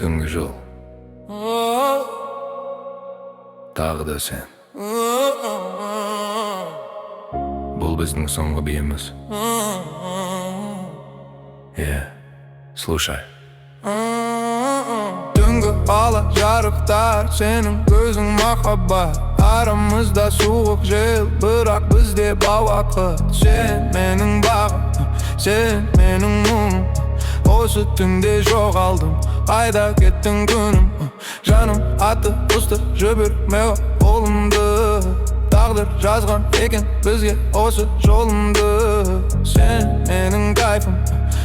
Түнгі жол, тағы да сен. Бұл біздің соңғы биіміз. Слушай. Түнгі ала жарықтар, сенің көзің махаббат. Арамызда суық жел, бірақ бізде бауақыт. Сен менің бағым, сен менің мұңым. Осы түнде жоғалдым, қайда кеттің күнім? Жаным атты құсты жіберме қолымды. Тағдыр жазған екен бізге осы жолымды. Сен менің кайфым,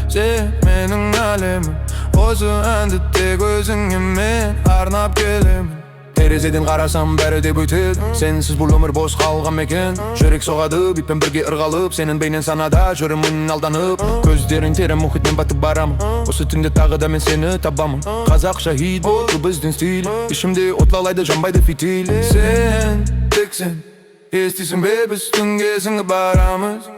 сен менің әлемім. Осы әнді тек өзіңе мен арнап келемін. Терезеден қарасам бәрі де бөтеді, сенсіз бұл өмір бос қалған мекен. Жүрек соғады битпен бірге ырғалып, сенің бейнен санада жүремін алданып. Көздерің терім мұхитмен батып барамын, осы түнде тағы да мен сені табамын. Қазақ шахид болды біздің стиль, ішімде от лалайды жанбайды фитиль. Сен, тек сен, естисің бе біз түнге сіңіп барамыз.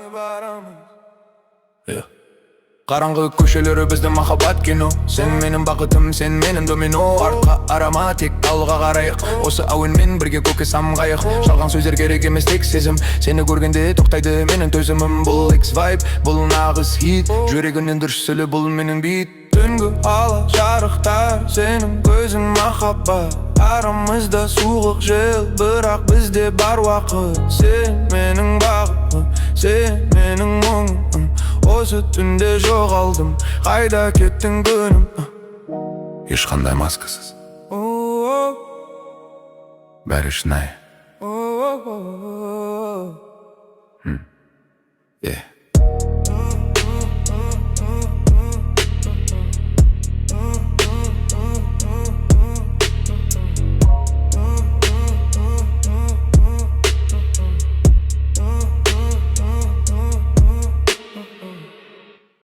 Қараңғы көшелері біздің махаббат кино. Сен менің бақытым, сен менің домино. Артқа арама, тек алға қарайық. Осы әуенмен бірге көкке самғайық. Жалған сөздер керек емес, тек сезім. Сені көргенде тоқтайды менің төзімім. Бұл X-Vibe, бұл нағыз хит. Жүрегінен дүрсілі бұл менің бит. Түнгі ала жарықтар, сенің көзің махаббат. Арамызда суық жел, бірақ бізде бар уақыт. Сен менің бағым, сен менің мұңым. Осы түнде жоғалдым, қайда кеттің күнім? Ешқандай маскасыз, бәрі шынайы.